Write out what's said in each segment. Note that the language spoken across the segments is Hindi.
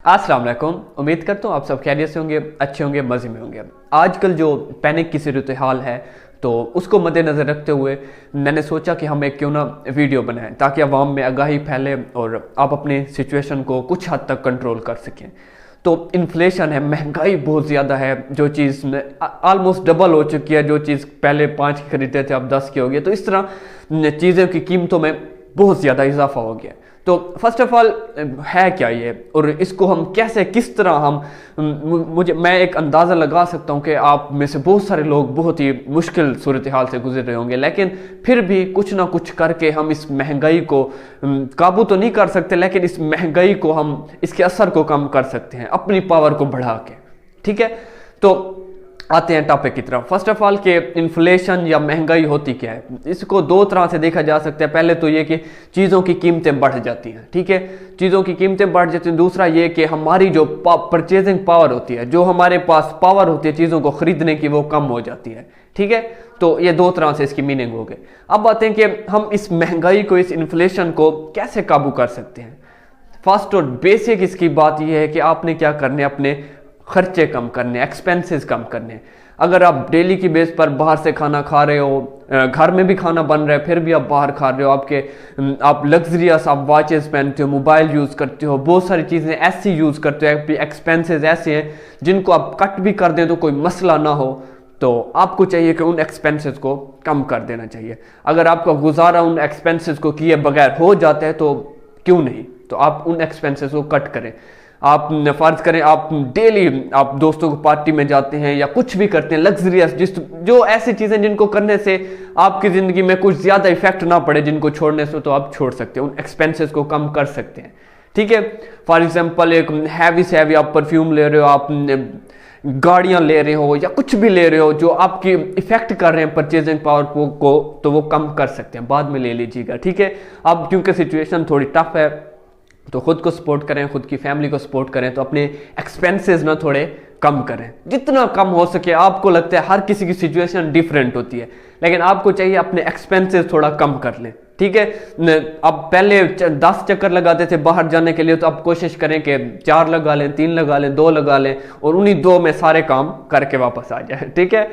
अस्सलाम वालेकुम। उम्मीद करता हूँ आप सब खैरियत से होंगे, अच्छे होंगे, मज़े में होंगे। आजकल जो पैनिक की सूरत हाल है तो उसको मद्देनज़र रखते हुए मैंने सोचा कि हम एक क्यों ना वीडियो बनाएं ताकि अवाम में आगाही फैले और आप अपनी सिचुएशन को कुछ हद तक कंट्रोल कर सकें। तो इन्फ्लेशन है, महंगाई बहुत ज़्यादा है, जो चीज़ ऑलमोस्ट डबल हो चुकी है। जो चीज़ पहले 5 की खरीदते थे अब 10 की हो गई। तो इस तरह चीज़ों की कीमतों में बहुत ज़्यादा इजाफा हो गया। तो फर्स्ट ऑफ ऑल है क्या ये और इसको हम कैसे किस तरह हम मैं एक अंदाज़ा लगा सकता हूँ कि आप में से बहुत सारे लोग बहुत ही मुश्किल सूरत हाल से गुजर रहे होंगे, लेकिन फिर भी कुछ ना कुछ करके हम इस महंगाई को काबू तो नहीं कर सकते, लेकिन इस महंगाई को हम इसके असर को कम कर सकते हैं अपनी पावर को बढ़ा के। ठीक है, तो आते हैं टॉपिक की तरफ। फर्स्ट ऑफ ऑल के इन्फ्लेशन या महंगाई होती क्या है, इसको दो तरह से देखा जा सकता है। पहले तो ये कि चीज़ों की कीमतें बढ़ जाती हैं। ठीक है, चीज़ों की कीमतें बढ़ जाती हैं। दूसरा ये कि हमारी जो परचेजिंग पावर होती है, जो हमारे पास पावर होती है चीज़ों को खरीदने की, वो कम हो जाती है। ठीक है, तो ये दो तरह से इसकी मीनिंग हो गई। अब आते हैं कि हम इस महंगाई को, इस इन्फ्लेशन को कैसे काबू कर सकते हैं। फर्स्ट और बेसिक इसकी बात यह है कि आपने क्या करने, अपने खर्चे कम करने, एक्सपेंसेस कम करने। अगर आप डेली की बेस पर बाहर से खाना खा रहे हो, घर में भी खाना बन रहा है फिर भी आप बाहर खा रहे हो, आप लग्जरियस आप वॉचेस पहनते हो, मोबाइल यूज़ करते हो, बहुत सारी चीज़ें ऐसी यूज़ करते हो, एक्सपेंसेस ऐसे हैं जिनको आप कट भी कर दें तो कोई मसला ना हो। तो आपको चाहिए कि उन एक्सपेंसेस को कम कर देना चाहिए। अगर आपका गुजारा उन एक्सपेंसेस को किए बगैर हो जाता है तो क्यों नहीं, तो आप उन एक्सपेंसेस को कट करें। आप फर्ज करें आप डेली आप दोस्तों को पार्टी में जाते हैं या कुछ भी करते हैं लग्जरियस, जो ऐसी चीज़ें जिनको करने से आपकी ज़िंदगी में कुछ ज़्यादा इफेक्ट ना पड़े, जिनको छोड़ने से तो आप छोड़ सकते हैं, उन एक्सपेंसेस को कम कर सकते हैं। ठीक है, फॉर एग्जांपल एक हैवी से हैवी आप परफ्यूम ले रहे हो, आप गाड़ियाँ ले रहे हो या कुछ भी ले रहे हो जो आपकी इफेक्ट कर रहे हैं परचेजिंग पावर को, तो वो कम कर सकते हैं, बाद में ले लीजिएगा। ठीक है, अब क्योंकि सिचुएशन थोड़ी टफ है तो खुद को सपोर्ट करें, खुद की फैमिली को सपोर्ट करें, तो अपने एक्सपेंसेस ना थोड़े कम करें, जितना कम हो सके। आपको लगता है हर किसी की सिचुएशन डिफरेंट होती है, लेकिन आपको चाहिए अपने एक्सपेंसेस थोड़ा कम कर लें। ठीक है, अब पहले 10 चक्कर लगाते थे बाहर जाने के लिए, तो अब कोशिश करें कि 4 लगा लें, 3 लगा लें, 2 लगा लें और उन्हीं 2 में सारे काम करके वापस आ जाए। ठीक है,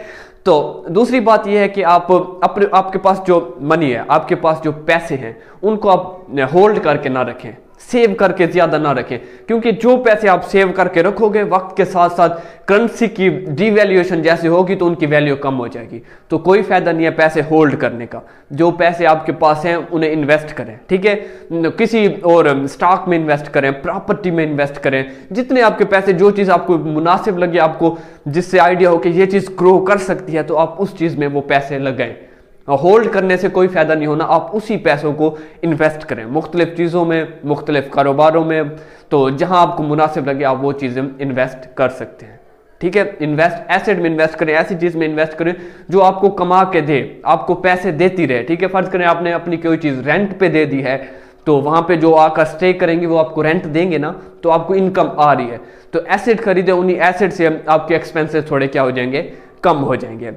तो दूसरी बात यह है कि आपके पास जो मनी है, आपके पास जो पैसे हैं, उनको आप होल्ड करके ना रखें, सेव करके ज्यादा ना रखें, क्योंकि जो पैसे आप सेव करके रखोगे वक्त के साथ साथ करेंसी की डिवैल्यूएशन जैसे होगी तो उनकी वैल्यू कम हो जाएगी। तो कोई फायदा नहीं है पैसे होल्ड करने का। जो पैसे आपके पास हैं उन्हें इन्वेस्ट करें। ठीक है, किसी और स्टॉक में इन्वेस्ट करें, प्रॉपर्टी में इन्वेस्ट करें, जितने आपके पैसे, जो चीज़ आपको मुनासिब लगे, आपको जिससे आइडिया हो कि ये चीज़ ग्रो कर सकती है, तो आप उस चीज़ में वो पैसे लगाएं। होल्ड करने से कोई फायदा नहीं होना, आप उसी पैसों को इन्वेस्ट करें मुख्तलिफ चीज़ों में, मुख्तलिफ कारोबारों में। तो जहां आपको मुनासिब लगे आप वो चीज़ें इन्वेस्ट कर सकते हैं। ठीक है, एसेट में इन्वेस्ट करें, ऐसी चीज़ में इन्वेस्ट करें जो आपको कमा के दे, आपको पैसे देती रहे। ठीक है, फर्ज करें आपने अपनी कोई चीज़ रेंट पे दे दी है, तो वहां पे जो आकर स्टे करेंगे वो आपको रेंट देंगे ना, तो आपको इनकम आ रही है, तो एसेट खरीदे, उन्हीं एसेट से आपके एक्सपेंसेस थोड़े क्या हो जाएंगे, कम हो जाएंगे।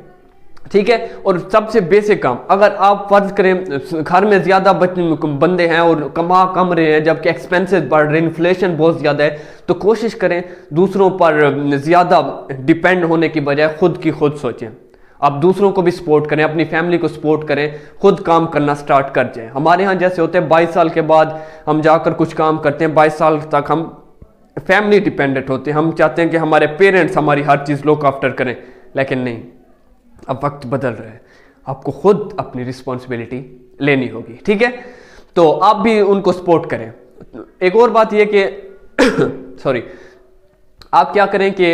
ठीक है, और सबसे बेसिक काम, अगर आप फर्ज करें घर में ज्यादा बंदे हैं और कमा कम रहे हैं जबकि एक्सपेंसेस बढ़ रहे हैं, इन्फ्लेशन बहुत ज्यादा है, तो कोशिश करें दूसरों पर ज्यादा डिपेंड होने की बजाय खुद की खुद सोचें। आप दूसरों को भी सपोर्ट करें, अपनी फैमिली को सपोर्ट करें, खुद काम करना स्टार्ट कर जाएं। हमारे यहाँ जैसे होते हैं 22 साल के बाद हम जाकर कुछ काम करते हैं, 22 साल तक हम फैमिली डिपेंडेंट होते हैं, हम चाहते हैं कि हमारे पेरेंट्स हमारी हर चीज़ लुक आफ्टर करें, लेकिन नहीं, अब वक्त बदल रहा है, आपको खुद अपनी रिस्पॉन्सिबिलिटी लेनी होगी। ठीक है, तो आप भी उनको सपोर्ट करें। एक और बात यह कि सॉरी, आप क्या करें कि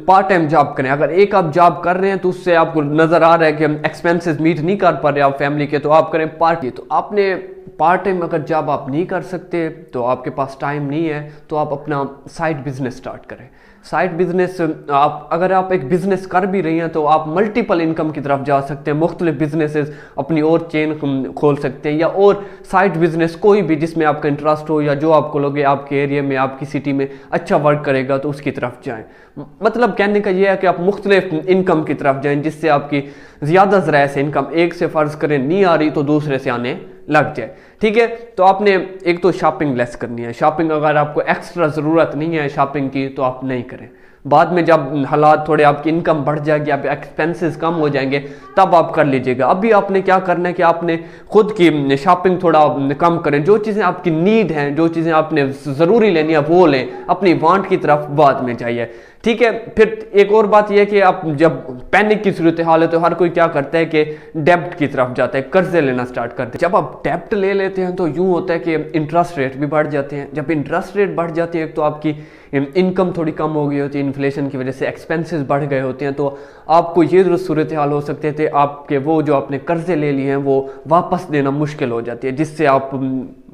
पार्ट टाइम जॉब करें। अगर एक आप जॉब कर रहे हैं तो उससे आपको नजर आ रहा है कि हम एक्सपेंसेस मीट नहीं कर पा रहे आप फैमिली के, तो आप करें पार्ट टाइम। तो आपने पार्ट टाइम अगर जॉब आप नहीं कर सकते, तो आपके पास टाइम नहीं है, तो आप अपना साइड बिजनेस स्टार्ट करें। साइड बिजनेस, अगर आप एक बिजनेस कर भी रही हैं तो आप मल्टीपल इनकम की तरफ जा सकते हैं, मुख्तलिफ बिजनेसेस अपनी और चेन खोल सकते हैं, या और साइड बिजनेस कोई भी जिसमें आपका इंटरेस्ट हो या जो आपको लगे आपके एरिया में, आपकी सिटी में अच्छा वर्क करेगा, तो उसकी तरफ जाएं। मतलब कहने का यह है कि आप मुख्तलिफ इनकम की तरफ जाएं, जिससे आपकी ज़्यादा ज़राए से इनकम एक से फ़र्ज़ करें नहीं आ रही तो दूसरे से आने लग जाए। ठीक है। तो आपने एक तो शॉपिंग लेस करनी है। शॉपिंग अगर आपको एक्स्ट्रा ज़रूरत नहीं है शॉपिंग की तो आप नहीं करें। बाद में जब हालात थोड़े आपकी इनकम बढ़ जाएगी, आप एक्सपेंसेस कम हो जाएंगे, तब आप कर लीजिएगा। अभी आपने क्या करना है कि आपने खुद की शॉपिंग थोड़ा कम करें। जो चीज़ें आपकी नीड हैं, जो चीज़ें आपने ज़रूरी लेनी है वो लें, अपनी वांट की तरफ बाद में जाइए, ठीक है। फिर एक और बात यह है कि आप जब पैनिक की सूरत हाल है तो हर कोई क्या करता है कि डेब्ट की तरफ जाता है, कर्जे लेना स्टार्ट करते हैं। जब आप डेब्ट ले लेते हैं तो यूं होता है कि इंटरेस्ट रेट भी बढ़ जाते हैं। जब इंटरेस्ट रेट बढ़ जाती है तो आपकी इनकम थोड़ी कम हो गई होती है, इन्फ्लेशन की वजह से एक्सपेंसेस बढ़ गए होते हैं, तो आपको ये सूरत हाल हो सकते थे आपके वो जो आपने कर्जे ले लिए हैं वो वापस देना मुश्किल हो जाती है, जिससे आप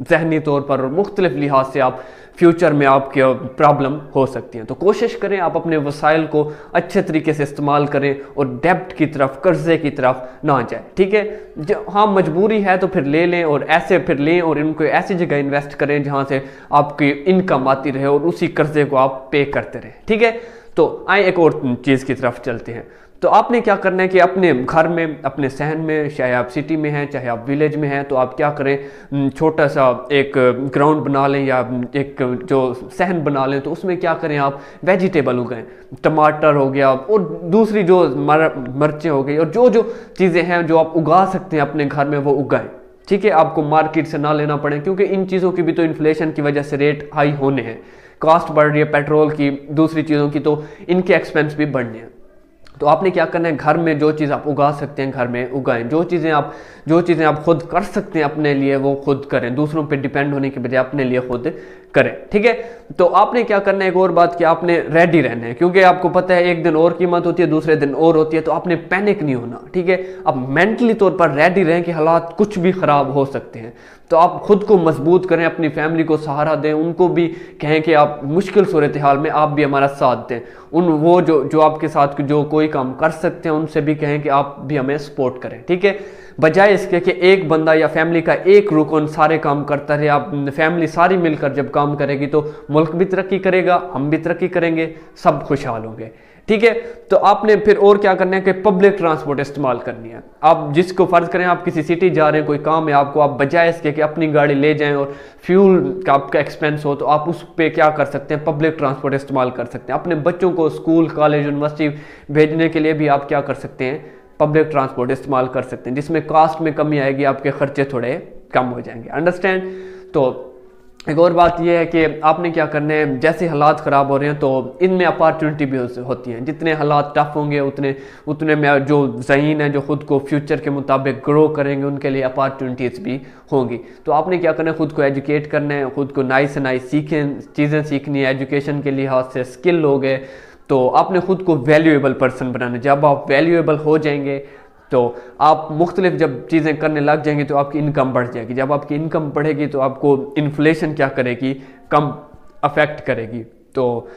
जहनी तौर पर और मुख्तलिफ लिहाज से आप फ्यूचर में आपके प्रॉब्लम हो सकती हैं। तो कोशिश करें आप अपने वसाइल को अच्छे तरीके से इस्तेमाल करें और डेब्ट की तरफ, कर्जे की तरफ ना जाए, ठीक है। हाँ मजबूरी है तो फिर ले लें, और ऐसे फिर लें और इनको ऐसी जगह इन्वेस्ट करें जहाँ से आपकी इनकम आती रहे और उसी कर्जे को आप पे करते रहें, ठीक है। तो आए एक और चीज़ की तरफ चलते हैं। तो आपने क्या करना है कि अपने घर में, अपने सहन में, चाहे आप सिटी में हैं चाहे आप विलेज में हैं, तो आप क्या करें, छोटा सा एक ग्राउंड बना लें या एक जो सहन बना लें। तो उसमें क्या करें, आप वेजिटेबल उगाएं, टमाटर हो गया और दूसरी जो मिर्चें हो गई, और जो जो चीज़ें हैं जो आप उगा सकते हैं अपने घर में वो उगाएं, ठीक है। आपको मार्केट से ना लेना पड़े, क्योंकि इन चीज़ों की भी तो इन्फ्लेशन की वजह से रेट हाई होने हैं, कॉस्ट बढ़ रही है पेट्रोल की, दूसरी चीज़ों की, तो इनके एक्सपेंस भी बढ़ने हैं। तो आपने क्या करना है, घर में जो चीज़ आप उगा सकते हैं घर में उगाएं। जो चीज़ें आप खुद कर सकते हैं अपने लिए वो खुद करें, दूसरों पे डिपेंड होने के बजाय अपने लिए खुद करें, ठीक है। तो आपने क्या करना है, एक और बात कि आपने रेडी रहना है, क्योंकि आपको पता है एक दिन और कीमत होती है, दूसरे दिन और होती है, तो आपने पैनिक नहीं होना, ठीक है। आप मेंटली तौर पर रेडी रहें कि हालात कुछ भी ख़राब हो सकते हैं। तो आप खुद को मजबूत करें, अपनी फैमिली को सहारा दें, उनको भी कहें कि आप मुश्किल सूरत हाल में आप भी हमारा साथ दें। वो जो आपके साथ जो कोई काम कर सकते हैं उनसे भी कहें कि आप भी हमें सपोर्ट करें, ठीक है। बजाय इसके कि एक बंदा या फैमिली का एक रुकन सारे काम करता रहे, आप फैमिली सारी मिलकर जब काम करेगी तो मुल्क भी तरक्की करेगा, हम भी तरक्की करेंगे, सब खुशहाल होंगे, ठीक है। तो आपने फिर और क्या करना है कि पब्लिक ट्रांसपोर्ट इस्तेमाल करनी है। आप जिसको फर्ज करें आप किसी सिटी जा रहे हैं, कोई काम है आपको, आप बजाय इसके कि अपनी गाड़ी ले जाएं और फ्यूल का आपका एक्सपेंस हो, तो आप उस पर क्या कर सकते हैं, पब्लिक ट्रांसपोर्ट इस्तेमाल कर सकते हैं। अपने बच्चों को स्कूल, कॉलेज, यूनिवर्सिटी भेजने के लिए भी आप क्या कर सकते हैं, पब्लिक ट्रांसपोर्ट इस्तेमाल कर सकते हैं, जिसमें कॉस्ट में कमी आएगी, आपके खर्चे थोड़े कम हो जाएंगे, अंडरस्टैंड। तो एक और बात यह है कि आपने क्या करना है, जैसे हालात ख़राब हो रहे हैं तो इनमें अपॉर्चुनिटी भी होती हैं। जितने हालात टफ होंगे उतने में जो ज़हीन है, जो खुद को फ्यूचर के मुताबिक ग्रो करेंगे, उनके लिए अपॉर्चुनिटीज़ भी होंगी। तो आपने क्या करना है, खुद को एजुकेट करना है, खुद को नई से नई चीज़ें सीखनी है, एजुकेशन के लिहाज से स्किल हो गए, तो आपने खुद को वैल्यूएबल पर्सन बनाना है। जब आप वैल्यूएबल हो जाएंगे तो आप मुख्तलिफ जब चीज़ें करने लग जाएंगे तो आपकी इनकम बढ़ जाएगी। जब आपकी इनकम बढ़ेगी तो आपको इन्फ्लेशन क्या करेगी, कम अफेक्ट करेगी। तो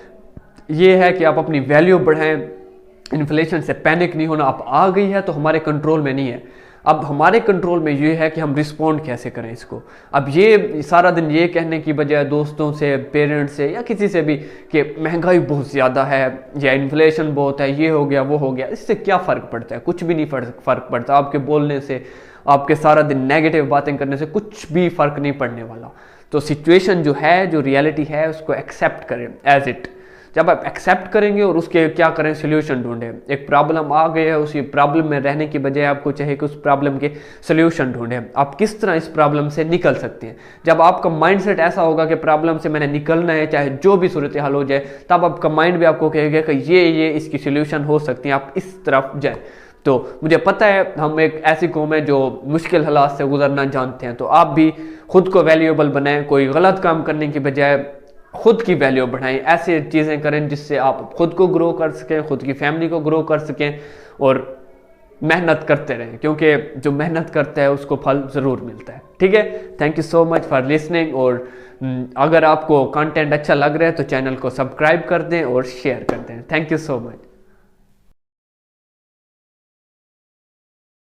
ये है कि आप अपनी वैल्यू बढ़ाएं, इन्फ्लेशन से पैनिक नहीं होना। अब आ गई है तो हमारे कंट्रोल में नहीं है, अब हमारे कंट्रोल में ये है कि हम रिस्पॉन्ड कैसे करें इसको। अब ये सारा दिन ये कहने की बजाय दोस्तों से, पेरेंट्स से या किसी से भी कि महंगाई बहुत ज़्यादा है या इन्फ्लेशन बहुत है, ये हो गया वो हो गया, इससे क्या फ़र्क पड़ता है, कुछ भी नहीं फ़र्क पड़ता। आपके बोलने से, आपके सारा दिन नेगेटिव बातें करने से कुछ भी फ़र्क नहीं पड़ने वाला। तो सिचुएशन जो है, जो रियलिटी है, उसको एक्सेप्ट करें एज इट। जब आप एक्सेप्ट करेंगे और उसके क्या करें, सोल्यूशन ढूंढें। एक प्रॉब्लम आ गई है, उसी प्रॉब्लम में रहने की बजाय आपको चाहिए कि उस प्रॉब्लम के सोल्यूशन ढूंढें, आप किस तरह इस प्रॉब्लम से निकल सकते हैं। जब आपका माइंडसेट ऐसा होगा कि प्रॉब्लम से मैंने निकलना है, चाहे जो भी सूरत हाल हो जाए, तब आपका माइंड भी आपको कहेगा कि ये इसकी सोल्यूशन हो सकती है, आप इस तरफ जाएँ। तो मुझे पता है हम एक ऐसी कौम है जो मुश्किल हालात से गुजरना जानते हैं, तो आप भी खुद को वैल्यूएबल बनाएं। कोई गलत काम करने की बजाय खुद की वैल्यू बढ़ाएं, ऐसे चीज़ें करें जिससे आप खुद को ग्रो कर सकें, खुद की फैमिली को ग्रो कर सकें, और मेहनत करते रहें, क्योंकि जो मेहनत करता है उसको फल ज़रूर मिलता है। ठीक है, thank you so much for listening. और अगर आपको कंटेंट अच्छा लग रहा है तो चैनल को सब्सक्राइब कर दें और शेयर कर दें। Thank you so much.